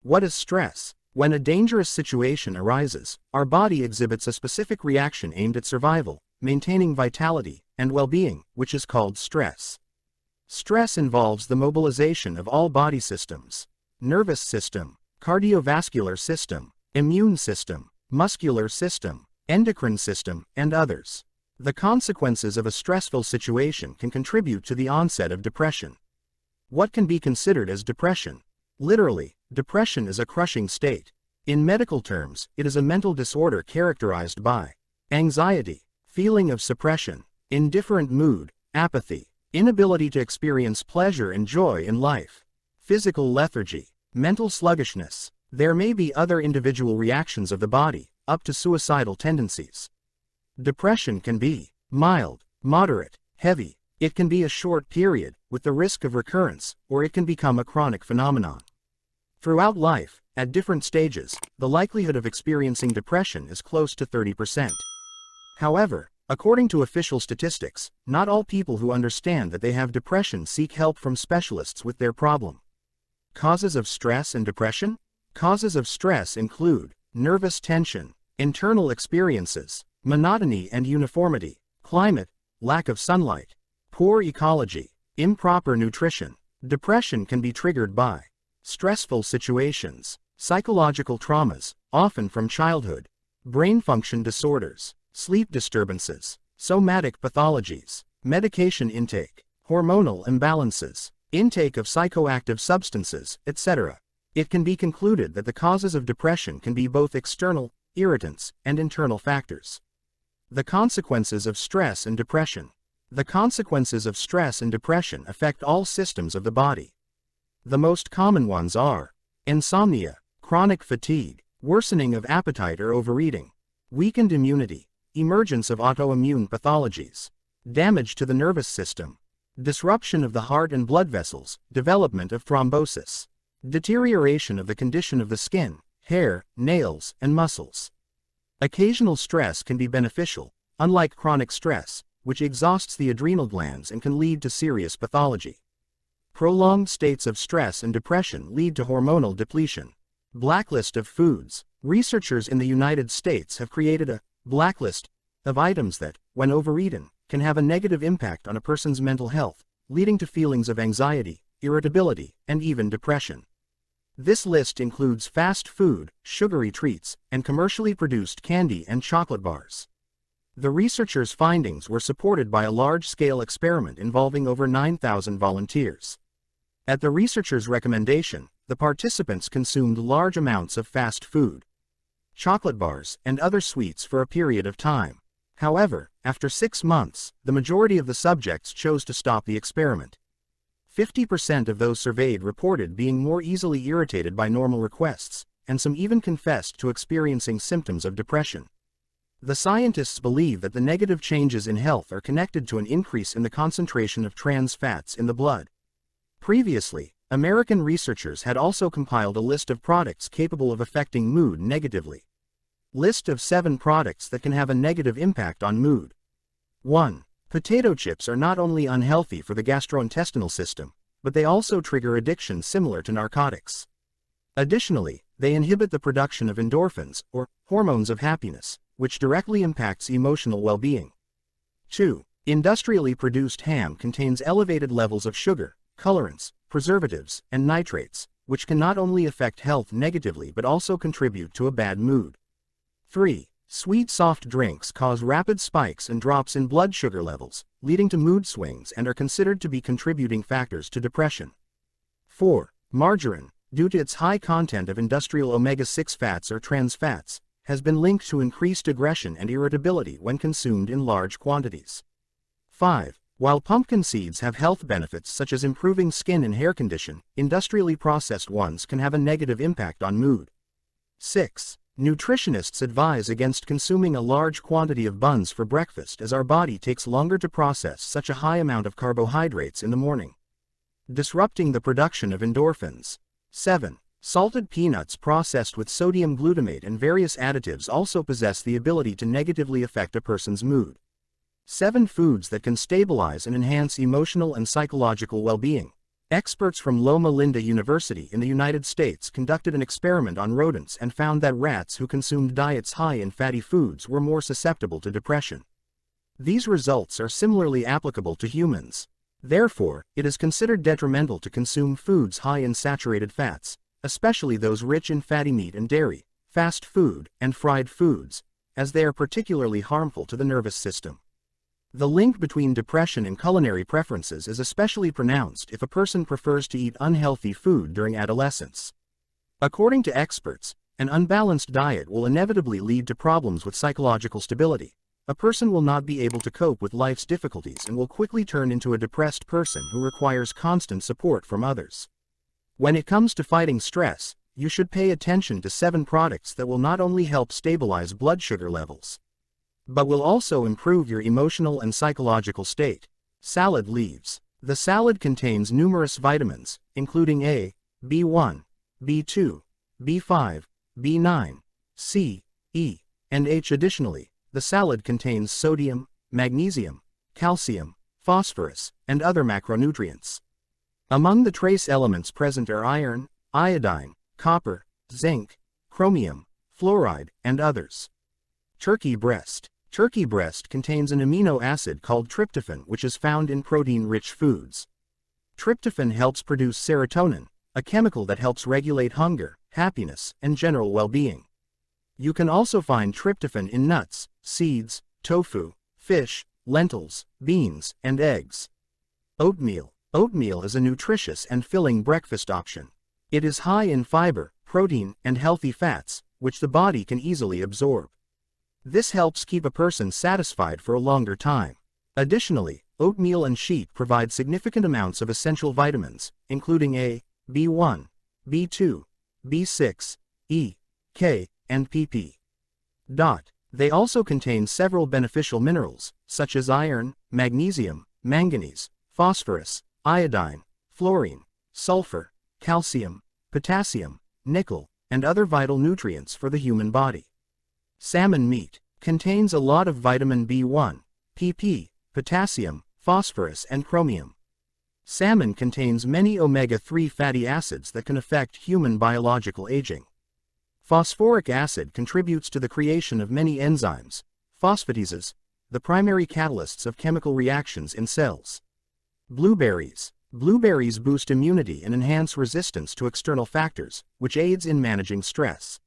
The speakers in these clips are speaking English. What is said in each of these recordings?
What is stress? When a dangerous situation arises, our body exhibits a specific reaction aimed at survival, maintaining vitality, and well-being, which is called stress. Stress involves the mobilization of all body systems: nervous system, cardiovascular system, immune system, muscular system, endocrine system, and others. The consequences of a stressful situation can contribute to the onset of depression. What can be considered as depression? Literally, depression is a crushing state. In medical terms, it is a mental disorder characterized by anxiety, feeling of suppression, indifferent mood, apathy, inability to experience pleasure and joy in life, physical lethargy, mental sluggishness. There may be other individual reactions of the body, up to suicidal tendencies. Depression can be mild, moderate, heavy. It can be a short period, with the risk of recurrence, or it can become a chronic phenomenon. Throughout life, at different stages, the likelihood of experiencing depression is close to 30%. However, according to official statistics, not all people who understand that they have depression seek help from specialists with their problem. Causes of stress and depression? Causes of stress include nervous tension, internal experiences, monotony and uniformity, climate, lack of sunlight, poor ecology, improper nutrition. Depression can be triggered by stressful situations, psychological traumas, often from childhood, brain function disorders, sleep disturbances, somatic pathologies, medication intake, hormonal imbalances, intake of psychoactive substances, etc. It can be concluded that the causes of depression can be both external, irritants, and internal factors. The consequences of stress and depression. The consequences of stress and depression affect all systems of the body. The most common ones are insomnia, chronic fatigue, worsening of appetite or overeating, weakened immunity, emergence of autoimmune pathologies, damage to the nervous system, disruption of the heart and blood vessels, development of thrombosis, deterioration of the condition of the skin, hair, nails, and muscles. Occasional stress can be beneficial, unlike chronic stress, which exhausts the adrenal glands and can lead to serious pathology. Prolonged states of stress and depression lead to hormonal depletion. Blacklist of foods. Researchers in the United States have created a blacklist of items that, when overeaten, can have a negative impact on a person's mental health, leading to feelings of anxiety, irritability, and even depression. This list includes fast food, sugary treats, and commercially produced candy and chocolate bars. The researchers' findings were supported by a large-scale experiment involving over 9,000 volunteers. At the researchers' recommendation, the participants consumed large amounts of fast food, chocolate bars, and other sweets for a period of time. However, after 6 months, the majority of the subjects chose to stop the experiment. 50% of those surveyed reported being more easily irritated by normal requests, and some even confessed to experiencing symptoms of depression. The scientists believe that the negative changes in health are connected to an increase in the concentration of trans fats in the blood. Previously, American researchers had also compiled a list of products capable of affecting mood negatively. List of 7 products that can have a negative impact on mood. 1. Potato chips are not only unhealthy for the gastrointestinal system, but they also trigger addiction similar to narcotics. Additionally, they inhibit the production of endorphins, or hormones of happiness, which directly impacts emotional well-being. 2. Industrially produced ham contains elevated levels of sugar, colorants, preservatives, and nitrates, which can not only affect health negatively but also contribute to a bad mood. 3. Sweet soft drinks cause rapid spikes and drops in blood sugar levels, leading to mood swings and are considered to be contributing factors to depression. 4. Margarine, due to its high content of industrial omega-6 fats or trans fats, has been linked to increased aggression and irritability when consumed in large quantities. 5. While pumpkin seeds have health benefits such as improving skin and hair condition, industrially processed ones can have a negative impact on mood. 6. Nutritionists advise against consuming a large quantity of buns for breakfast as our body takes longer to process such a high amount of carbohydrates in the morning, disrupting the production of endorphins. 7. Salted peanuts processed with sodium glutamate and various additives also possess the ability to negatively affect a person's mood. 7 foods that can stabilize and enhance emotional and psychological well-being. Experts from Loma Linda University in the United States conducted an experiment on rodents and found that rats who consumed diets high in fatty foods were more susceptible to depression. These results are similarly applicable to humans. Therefore, it is considered detrimental to consume foods high in saturated fats, especially those rich in fatty meat and dairy, fast food, and fried foods, as they are particularly harmful to the nervous system. The link between depression and culinary preferences is especially pronounced if a person prefers to eat unhealthy food during adolescence. According to experts, an unbalanced diet will inevitably lead to problems with psychological stability. A person will not be able to cope with life's difficulties and will quickly turn into a depressed person who requires constant support from others. When it comes to fighting stress, you should pay attention to 7 products that will not only help stabilize blood sugar levels, but will also improve your emotional and psychological state. Salad leaves. The salad contains numerous vitamins, including A, B1, B2, B5, B9, C, E, and H. Additionally, the salad contains sodium, magnesium, calcium, phosphorus, and other macronutrients. Among the trace elements present are iron, iodine, copper, zinc, chromium, fluoride, and others. Turkey breast. Turkey breast contains an amino acid called tryptophan, which is found in protein-rich foods. Tryptophan helps produce serotonin, a chemical that helps regulate hunger, happiness, and general well-being. You can also find tryptophan in nuts, seeds, tofu, fish, lentils, beans, and eggs. Oatmeal. Oatmeal is a nutritious and filling breakfast option. It is high in fiber, protein, and healthy fats, which the body can easily absorb. This helps keep a person satisfied for a longer time. Additionally, oatmeal and sheep provide significant amounts of essential vitamins, including A, B1, B2, B6, E, K, and PP. They also contain several beneficial minerals, such as iron, magnesium, manganese, phosphorus, iodine, fluorine, sulfur, calcium, potassium, nickel, and other vital nutrients for the human body. Salmon meat contains a lot of vitamin B1, PP, potassium, phosphorus, and chromium. Salmon contains many omega-3 fatty acids that can affect human biological aging. Phosphoric acid contributes to the creation of many enzymes, phosphatases, the primary catalysts of chemical reactions in cells. Blueberries. Blueberries boost immunity and enhance resistance to external factors, which aids in managing stress.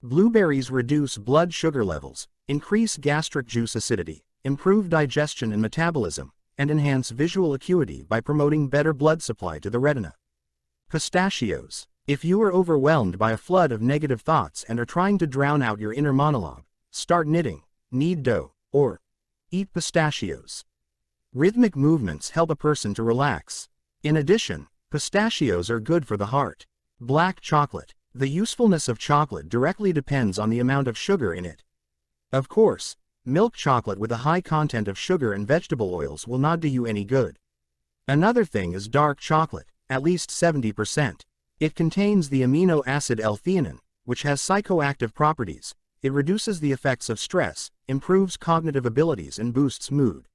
Blueberries reduce blood sugar levels, increase gastric juice acidity, improve digestion and metabolism, and enhance visual acuity by promoting better blood supply to the retina. Pistachios. If you are overwhelmed by a flood of negative thoughts and are trying to drown out your inner monologue, start knitting, knead dough, or eat pistachios. Rhythmic movements help a person to relax. In addition, pistachios are good for the heart. Black chocolate. The usefulness of chocolate directly depends on the amount of sugar in it. Of course, milk chocolate with a high content of sugar and vegetable oils will not do you any good. Another thing is dark chocolate, at least 70%. It contains the amino acid L-theanine, which has psychoactive properties. It reduces the effects of stress, improves cognitive abilities, and boosts mood.